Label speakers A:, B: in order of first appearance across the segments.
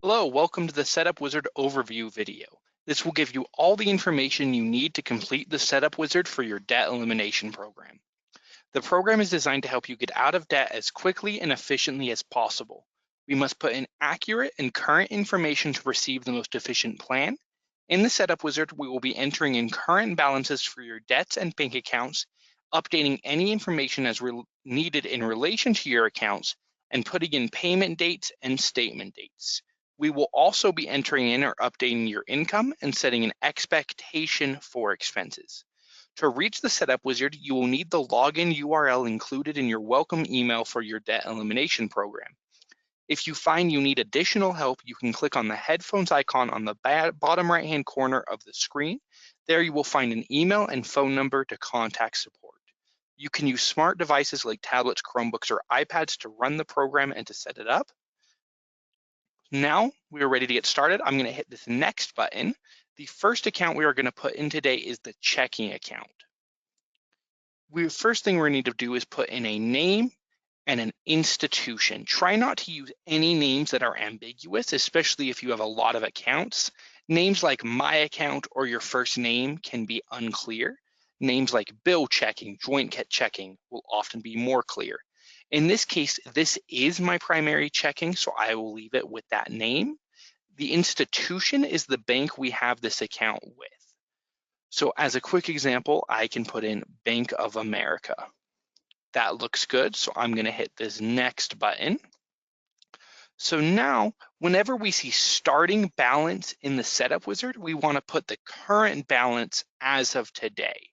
A: Hello, welcome to the Setup Wizard overview video. This will give you all the information you need to complete the Setup Wizard for your debt elimination program. The program is designed to help you get out of debt as quickly and efficiently as possible. We must put in accurate and current information to receive the most efficient plan. In the Setup Wizard, we will be entering in current balances for your debts and bank accounts, updating any information as needed in relation to your accounts, and putting in payment dates and statement dates. We will also be entering in or updating your income and setting an expectation for expenses. To reach the Setup Wizard, you will need the login URL included in your welcome email for your debt elimination program. If you find you need additional help, you can click on the headphones icon on the bottom right-hand corner of the screen. There you will find an email and phone number to contact support. You can use smart devices like tablets, Chromebooks, or iPads to run the program and to set it up. Now we are ready to get started. I'm going to hit this next button. The first account we are going to put in today is the checking account. First thing we need to do is put in a name and an institution. Try not to use any names that are ambiguous, especially if you have a lot of accounts. Names like my account or your first name can be unclear. Names like bill checking, joint checking will often be more clear. In this case, this is my primary checking, so I will leave it with that name. The institution is the bank we have this account with. So as a quick example, I can put in Bank of America. That looks good, so I'm going to hit this next button. So now, whenever we see starting balance in the Setup Wizard, we want to put the current balance as of today.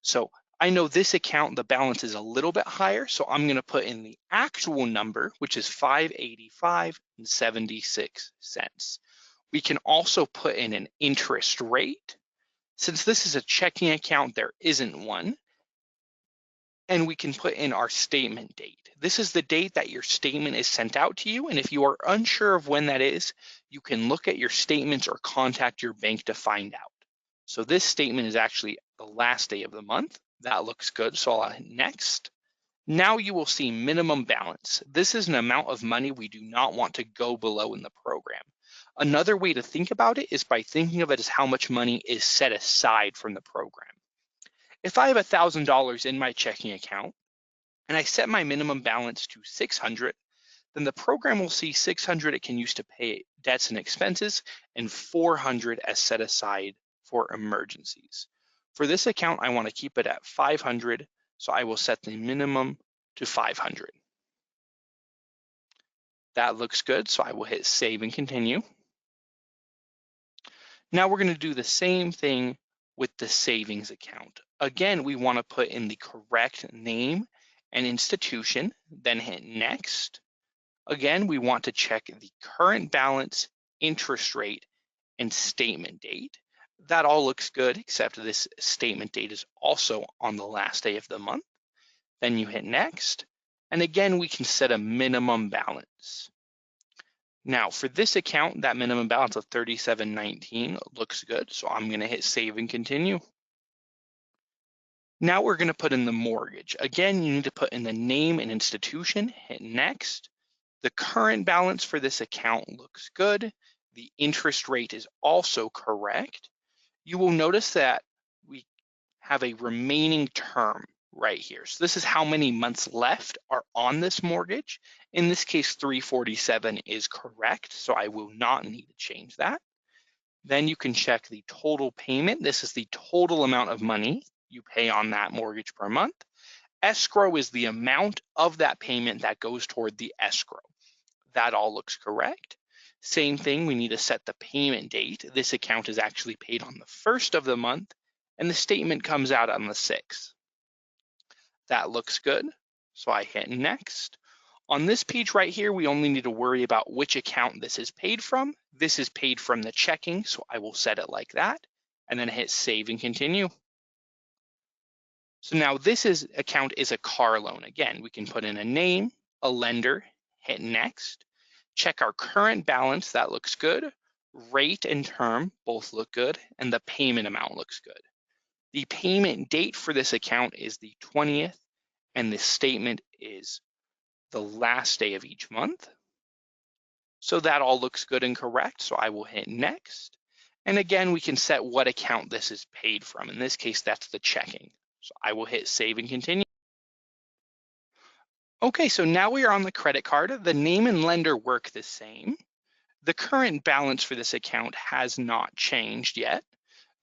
A: So I know this account, the balance is a little bit higher, so I'm going to put in the actual number, which is $585.76. We can also put in an interest rate. Since this is a checking account, there isn't one. And we can put in our statement date. This is the date that your statement is sent out to you, and if you are unsure of when that is, you can look at your statements or contact your bank to find out. So this statement is actually the last day of the month. That looks good, so I'll hit next. Now you will see minimum balance. This is an amount of money we do not want to go below in the program. Another way to think about it is by thinking of it as how much money is set aside from the program. If I have $1,000 in my checking account and I set my minimum balance to $600, then the program will see $600 it can use to pay debts and expenses and $400 as set aside for emergencies. For this account, I want to keep it at $500, so I will set the minimum to $500. That looks good, so I will hit save and continue. Now we're going to do the same thing with the savings account. Again, we want to put in the correct name and institution, then hit next. Again, we want to check the current balance, interest rate, and statement date. That all looks good, except this statement date is also on the last day of the month. Then you hit next. And again, we can set a minimum balance. Now for this account, that minimum balance of $37.19 looks good. So I'm going to hit save and continue. Now we're going to put in the mortgage. Again, you need to put in the name and institution, hit next. The current balance for this account looks good. The interest rate is also correct. You will notice that we have a remaining term right here. So this is how many months left are on this mortgage. In this case, 347 is correct, so I will not need to change that. Then you can check the total payment. This is the total amount of money you pay on that mortgage per month. Escrow is the amount of that payment that goes toward the escrow. That all looks correct. Same thing, we need to set the payment date. This account is actually paid on the 1st of the month, and the statement comes out on the 6th. That looks good, so I hit next. On this page right here, we only need to worry about which account this is paid from. This is paid from the checking, so I will set it like that, and then hit save and continue. So now this account is a car loan. Again, we can put in a name, a lender, hit next. Check our current balance, that looks good. Rate and term both look good, and the payment amount looks good. The payment date for this account is the 20th, and the statement is the last day of each month. So that all looks good and correct. So I will hit next. And again, we can set what account this is paid from. In this case, that's the checking. So I will hit save and continue. Okay, so now we are on the credit card. The name and lender work the same. The current balance for this account has not changed yet.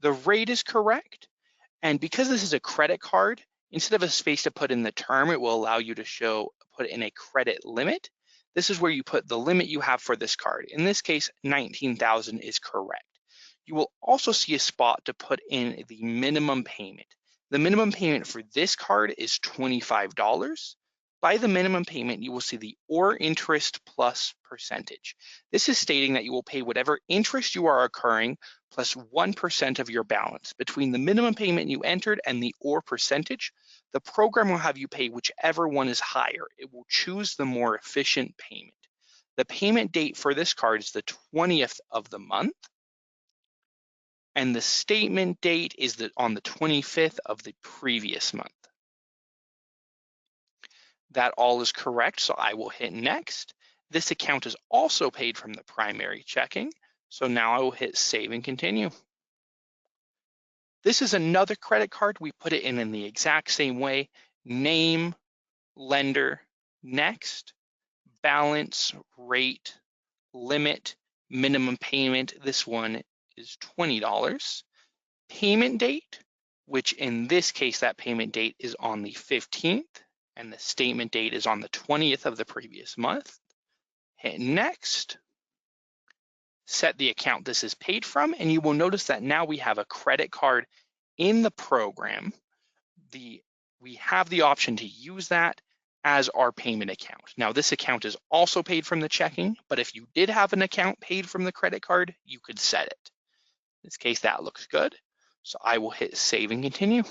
A: The rate is correct. And because this is a credit card, instead of a space to put in the term, it will allow you to put in a credit limit. This is where you put the limit you have for this card. In this case, 19,000 is correct. You will also see a spot to put in the minimum payment. The minimum payment for this card is $25. By the minimum payment, you will see the or interest plus percentage. This is stating that you will pay whatever interest you are accruing plus 1% of your balance. Between the minimum payment you entered and the or percentage, the program will have you pay whichever one is higher. It will choose the more efficient payment. The payment date for this card is the 20th of the month, and the statement date is on the 25th of the previous month. That all is correct, so I will hit next. This account is also paid from the primary checking, so now I will hit save and continue. This is another credit card. We put it in the exact same way. Name, lender, next, balance, rate, limit, minimum payment. This one is $20. Payment date, which in this case, that payment date is on the 15th, and the statement date is on the 20th of the previous month. Hit next. Set the account this is paid from, and you will notice that now we have a credit card in the program. We have the option to use that as our payment account. Now, this account is also paid from the checking, but if you did have an account paid from the credit card, you could set it. In this case, that looks good. So I will hit save and continue.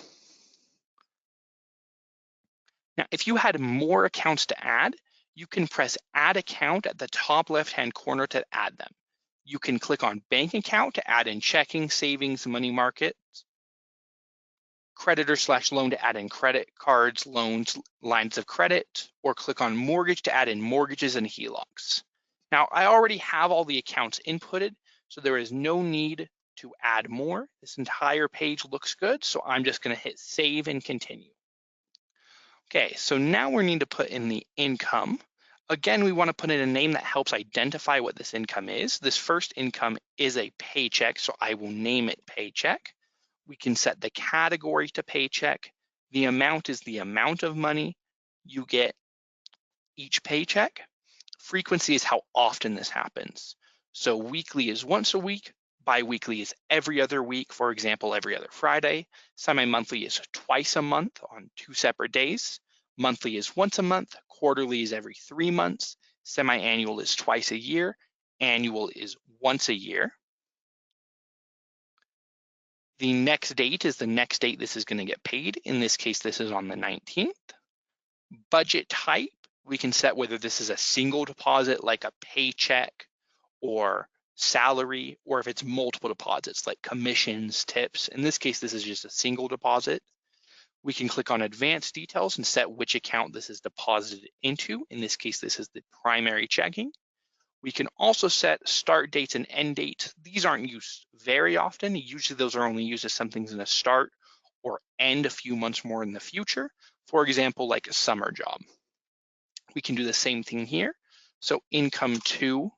A: Now, if you had more accounts to add, you can press add account at the top left-hand corner to add them. You can click on bank account to add in checking, savings, money markets, creditor/loan to add in credit cards, loans, lines of credit, or click on mortgage to add in mortgages and HELOCs. Now, I already have all the accounts inputted, so there is no need to add more. This entire page looks good, so I'm just going to hit save and continue. Okay, so now we need to put in the income. Again, we want to put in a name that helps identify what this income is. This first income is a paycheck, so I will name it paycheck. We can set the category to paycheck. The amount is the amount of money you get each paycheck. Frequency is how often this happens. So weekly is once a week, bi-weekly is every other week, for example, every other Friday. Semi-monthly is twice a month on 2 separate days. Monthly is once a month, quarterly is every 3 months, semi-annual is twice a year, annual is once a year. The next date is the next date this is going to get paid. In this case, this is on the 19th. Budget type, we can set whether this is a single deposit like a paycheck or salary, or if it's multiple deposits like commissions, tips. In this case, this is just a single deposit. We can click on advanced details and set which account this is deposited into. In this case, this is the primary checking. We can also set start dates and end dates. These aren't used very often. Usually those are only used as something's gonna start or end a few months more in the future. For example, like a summer job. We can do the same thing here. So income 2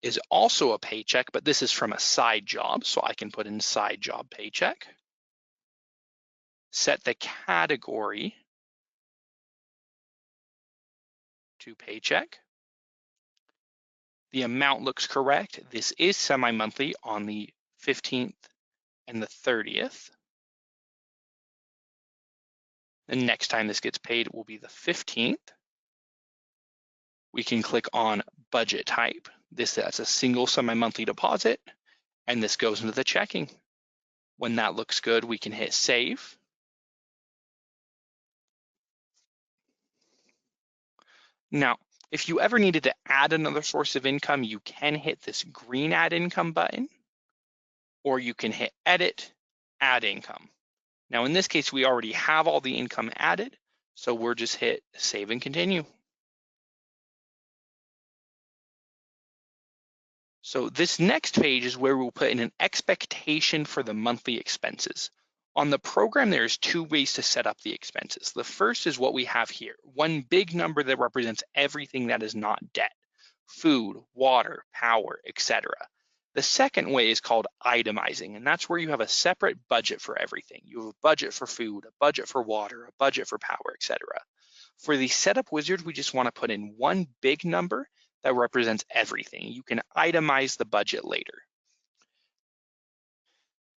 A: is also a paycheck, but this is from a side job. So I can put in side job paycheck. Set the category to paycheck. The amount looks correct. This is semi-monthly on the 15th and the 30th. The next time this gets paid will be the 15th. We can click on budget type. That's a single semi-monthly deposit, and this goes into the checking. When that looks good, we can hit save. Now, if you ever needed to add another source of income, you can hit this green add income button, or you can hit edit, add income. Now, in this case, we already have all the income added, so we're just hit save and continue. So this next page is where we'll put in an expectation for the monthly expenses. On the program, there's two ways to set up the expenses. The first is what we have here, one big number that represents everything that is not debt: food, water, power, etc. The second way is called itemizing, and that's where you have a separate budget for everything. You have a budget for food, a budget for water, a budget for power, etc. For the setup wizard, we just want to put in one big number that represents everything. You can itemize the budget later.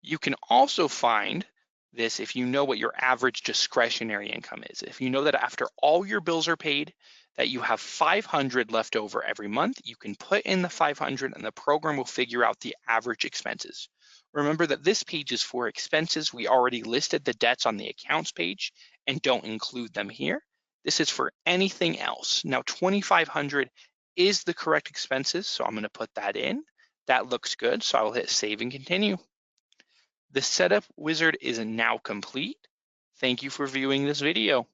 A: You can also find this if you know what your average discretionary income is. If you know that after all your bills are paid, that you have 500 left over every month, you can put in the 500 and the program will figure out the average expenses. Remember that this page is for expenses. We already listed the debts on the accounts page and don't include them here. This is for anything else. Now 2,500 is the correct expenses, so I'm going to put that in. That looks good, so I will hit save and continue. The setup wizard is now complete. Thank you for viewing this video.